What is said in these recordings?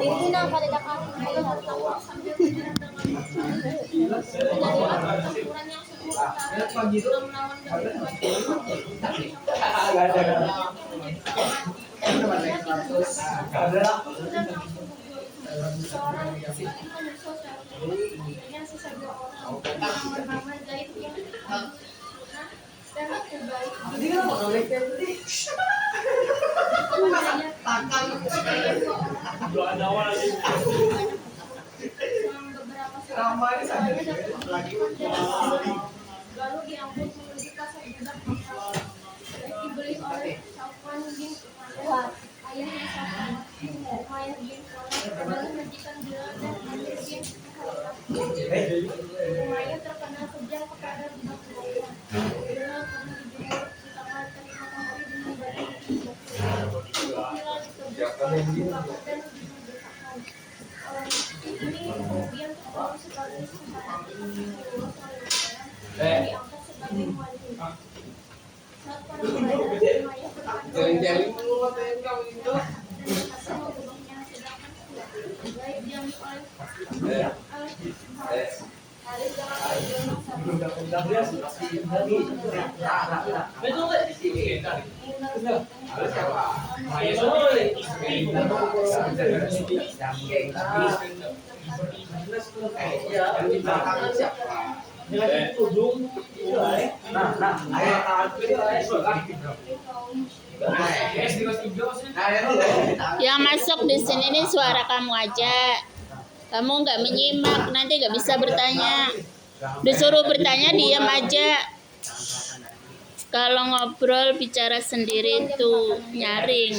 Hindi na palila ka. Lalu diangkut menuju pasar budak mangkal. Dibeli oleh Safwan bin ayahnya Safwan, ayah bin adalah majikan Bilal dan Amir bin Umayyah terkenal kejam kepada budak-budaknya. Bilal pernah dibunuh di tanggal 5 hari dengan badan Bilal dikebut dan dimerdekakan. Orang ini kemudian terkenal sebagai sahabat dan diangkat sebagai wali. Saat para pelayan Umayyah berkata, baik diambil oleh Yang masuk di sini nih suara kamu aja. Kamu nggak menyimak, nanti nggak bisa bertanya. Disuruh bertanya diam aja. Kalau ngobrol bicara sendiri tuh nyaring.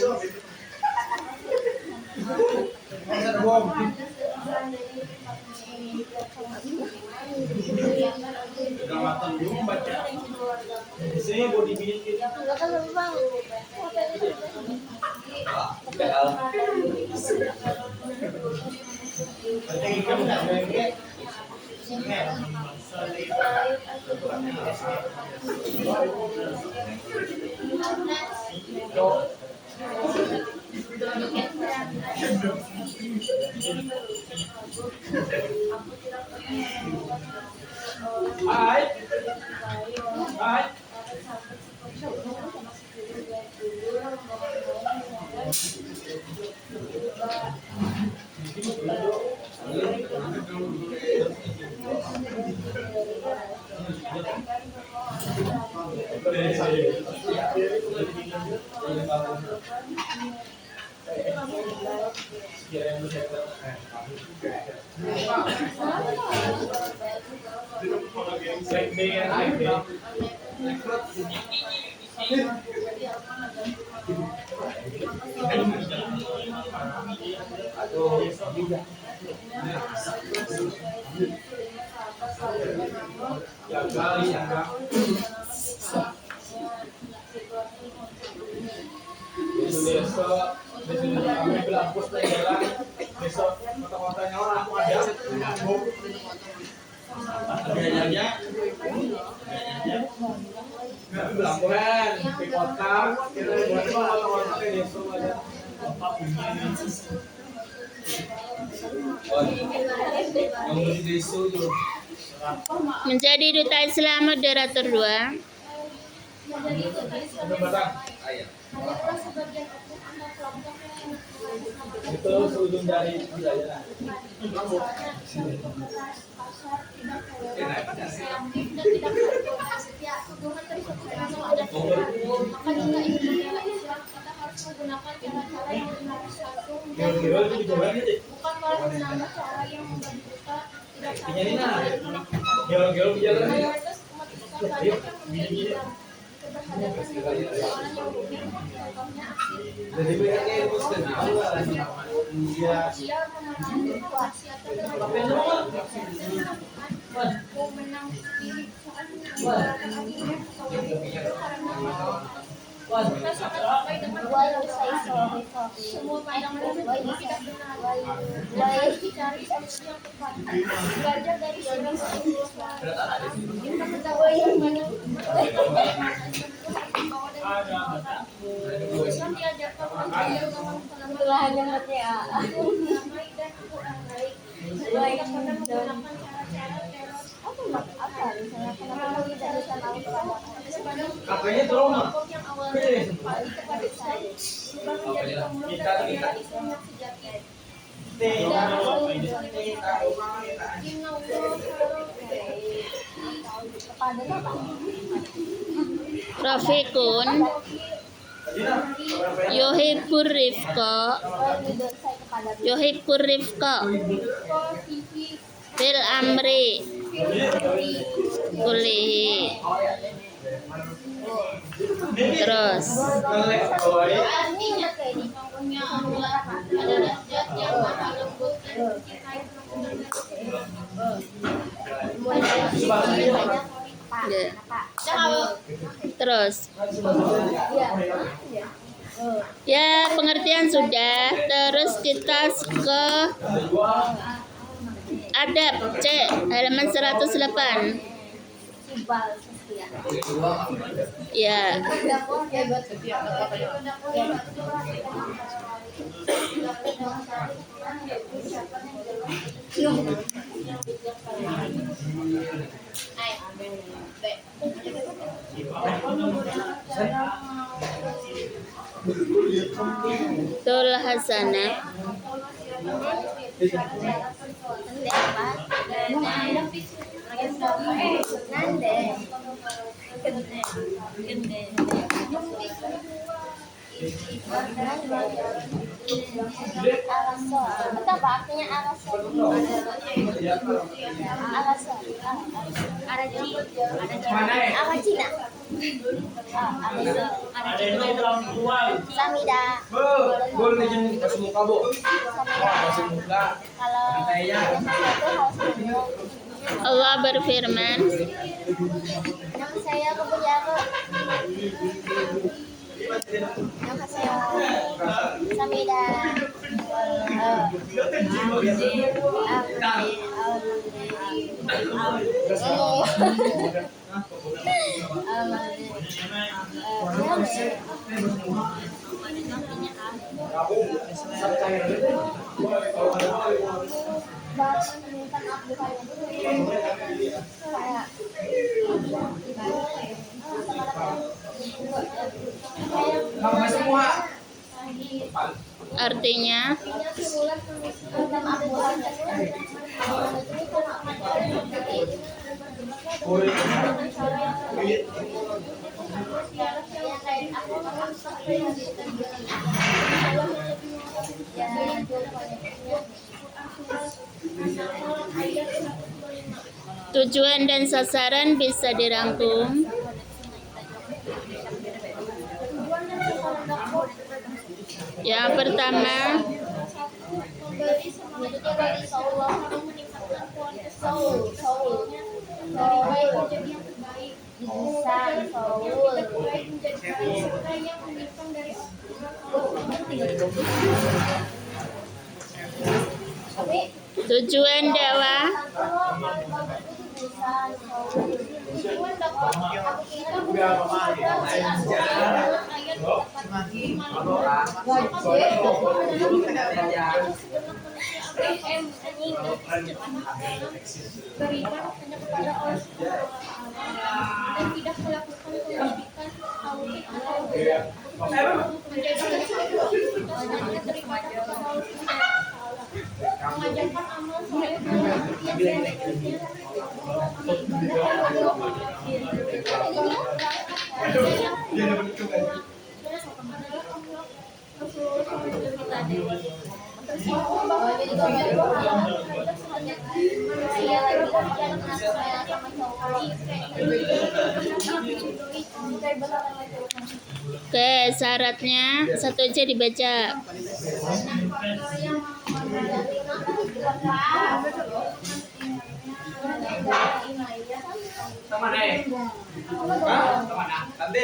Besok kota-kotanya orang aku ada. Belampuran di kota kita buat kota-kota kayak desa aja. Menjadi duta Islam moderator 2. Itu ujung dari wilayah. Menggunakan cara-cara yang benar satu bukan malah menambah cara yang membagi buta tidak Pinyarin na. Gelo-gelo bicara nih. Mayoritas umat Islam banyak yang menjadi keberhadapan dengan persoalan yang rumit, contohnya aksi Jadi banyaknya ilmu sendiri. Iya. sosial memahami kemaksiatan dengan memenang diri saat menyebarkan argumen atau karena kita sangat sesuai dengan semua pandangan itu tidak benar. Harus dicari solusi yang tepat. Belajar dari sisi Islam. Kita ketahui yang mana Islam diajarkan untuk dalam damai dan Quran baik. Kita pernah menggunakan cara-cara teror. Katanya tolong mah. Kelompok yang awalnya simpati kepada Islam berubah menjadi pemulung dan pembela Islam yang sejati. Rafiqun yuhibbur rifqa fil amri kullihi. Terus Artinya punya Allah adalah zat yang maha lembut dan mencintai ya. Terus ya, pengertian sudah. Terus kita ke adab C halaman 108. Ya. Tul Hasanah. Apa artinya arasol? Apa Cina? Ada yang orang tua. Samida. Gol nih kasih muka bu. Kasih muka. Kalau Kayaknya. itu harus minum. Allah berfirman, Nama saya Kebujago. Nama saya Samida. artinya tujuan dan sasaran bisa dirangkum. Yang pertama, tujuan dakwah beriman hanya kepada Allah Subhanahu wa Ta'ala dan tidak melakukan kewajiban tauhid atau menjadi terima kepada Allah Subhanahu wa Ta'ala, mengajarkan amal soleh dalam setiap bentuknya, bahwa jadi manusia jalan sama cowok. Kayak beneran sama cowok. Oke, syaratnya satu aja dibaca. Sama nih. Hah? Sama nah. Nanti.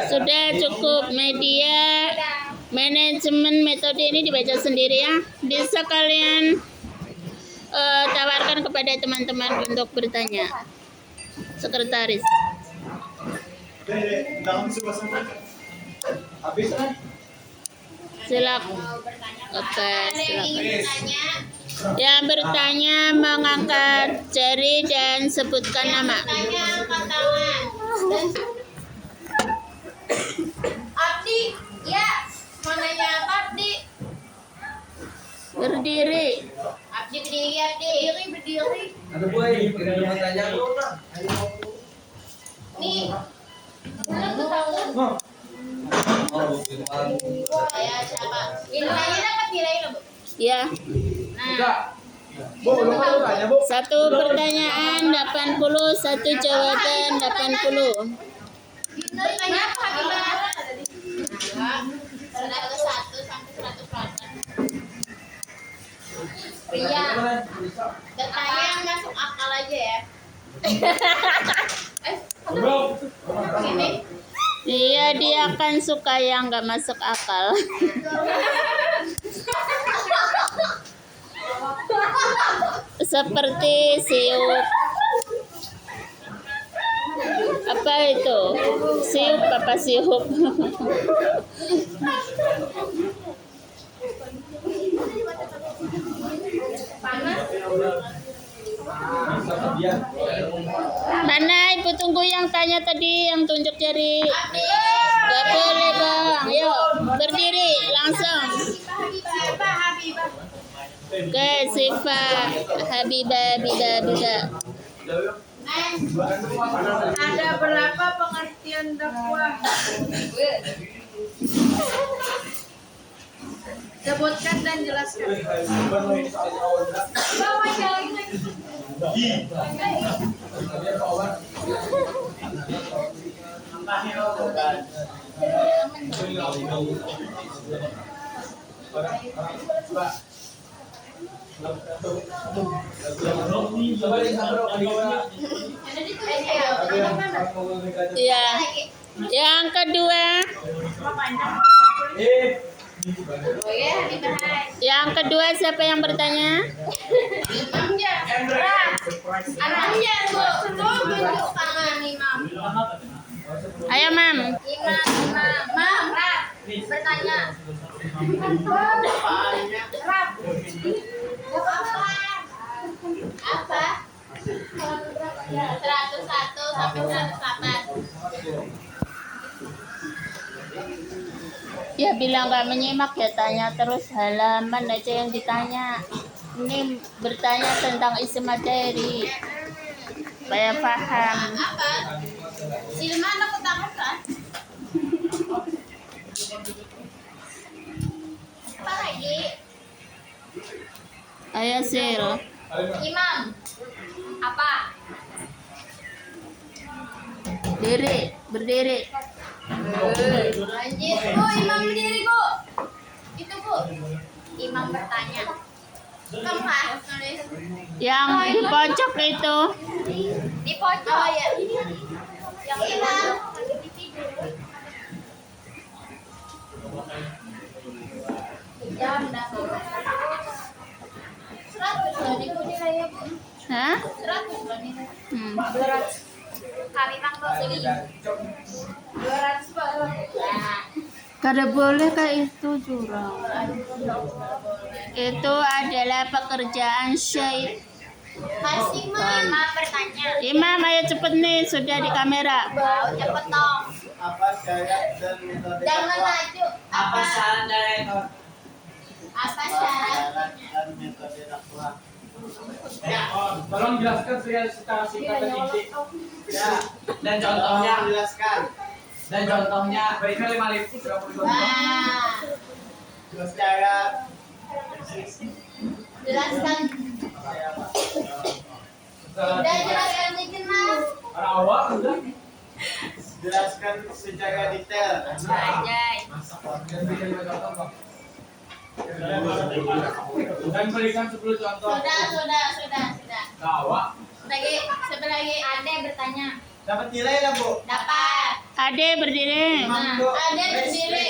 Sudah cukup media manajemen metode ini dibaca sendiri ya. Bisa kalian tawarkan kepada teman-teman untuk bertanya. Sekretaris. Silakan. Oke, silakan. Yang bertanya mengangkat jari dan sebutkan nama. Abdi, ya. Mananya Abdi? Berdiri. Abdi berdiri, Abdi. Berdiri. Ada boy, bertanya lu lah. Nih. Belum tahu. Saya siapa? Nilainya dapat nilai loh, Bu. Ya. Enggak. Bu, lu tanya, Bu. Satu pertanyaan 80, satu jawaban 80. Nilainya apa, Habibah? Sudah ke 1 sampai 100%. Pria. Bertanya yang masuk akal aja ya. Ini. Iya, dia akan suka yang nggak masuk akal. Seperti siup. Apa itu? Siup apa siup? Mana ibu tunggu yang tanya tadi, yang tunjuk jari. Gak boleh bang, ayo berdiri langsung. Oke, Siva, Habibah. Ada berapa pengertian dakwah? Sebutkan dan jelaskan. Ya, yang kedua. Yang kedua siapa yang bertanya? Anaknya Bu, tunjuk tangan Imam. Ayo Mam. Mam, bertanya. Apa? 101 sampai 108. Ya bilang nggak menyimak ya, tanya terus halaman aja yang ditanya. Ini bertanya tentang isi materi supaya paham. Apa? Silman aku takut kan? Apa Ayo Sil. Imam. Apa? Berdiri. Lanjut. Bu, Imam berdiri, Bu. Itu, Bu. Imam bertanya. Kamu harus nulis. Yang di pojok itu. Di pojok. Oh, ya. Yang Imam lagi tidur. Jam dah. 100 loh nih, Bu, nilainya, Bu. Hah? 100 loh nih. 200. Kami Bang Rosli. 200 Pak. Nah, Kada boleh kayak itu curang. Itu adalah pekerjaan syait. masih Imam bertanya. Imam, ayo cepet nih, sudah di kamera. Mau cepet dong. Apa syarat dan metode Jangan dakwah? maju. Apa saran dari itu? Apa syarat? Syarat dan metode dakwah. Tolong jelaskan secara singkat dan inti. Ya. Dan contohnya. Tolong jelaskan. Dan contohnya. Berikan 5.000 sudah boleh contoh. Nah, Syarat. jelaskan. Udah jelaskan dikit Mas. Para awak sudah. Jelaskan secara detail. Anjay. Dan berikan 5 contoh, Bang. Dan berikan 10 contoh. Sudah. Awak. Lagi, sebentar lagi Ade bertanya. Dapat nilai lah, Bu. Dapat. Ade berdiri. Nah, Ade berdiri.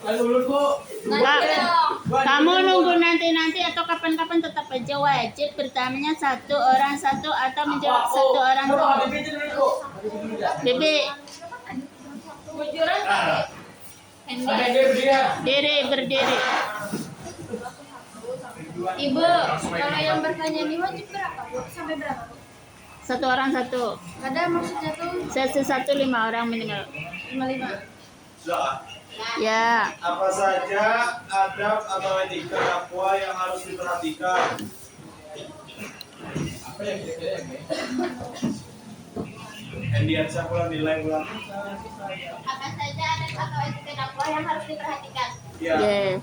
Lalu ulun, Bu. Nanti dong. Kamu nunggu nanti atau kapan-kapan tetap aja wajib bertanya satu orang satu atau menjawab satu orang Coba satu. Habibie dulu, Bu. Habibie dulu ya. Bibi, Bujuran tadi. Ada dia berdiri. berdiri. Ibu, kalau yang bertanya ini wajib berapa, Bu? Sampai berapa, Bu? Satu orang satu. Ada maksudnya tuh Sesi satu 5 orang minimal. 55. Ya, Apa saja adab atau etika dakwah yang harus diperhatikan? Apa yang kira-kira yang baik? Hendian saya pulang nilai pulang. Apa saja ada atau etika dakwah yang harus diperhatikan? Ya. yes.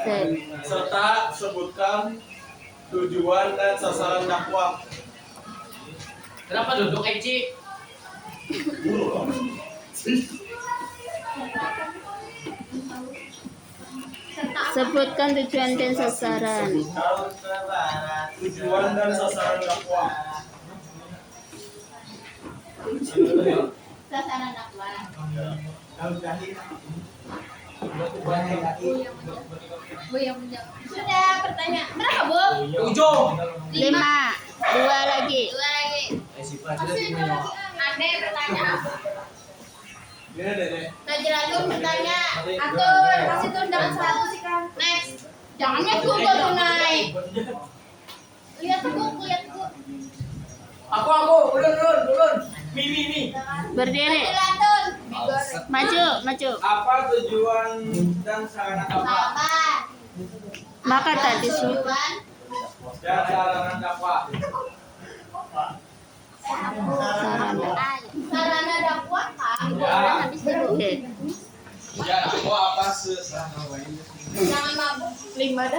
Set. Serta sebutkan tujuan dan sasaran dakwah. Kenapa duduk Eci? Sebutkan tujuan dan sasaran. Sebutkan tujuan dan sasaran dakwah. Sasaran dakwah. Bu yang menjawab. Sudah pertanyaan. Berapa, Bu? 7. 5. 2 lagi. 2 lagi. Ade bertanya. Najlatun bertanya. Atur, kasih tundangan 100 ikan. Next. Jangan Google tuh naik. Lihat aku. Aku. Ulun. Mi. Berdiri. Najlatun. Maju. Apa tujuan dan sarana dakwah? Sabar. Maka tadi sudah. Tujuan. Dan sarana dakwah. Sarana dakwah Kak. Habis dulu. Oke. Ya, dakwah apa sesama? Jangan mabuk. 5 dah.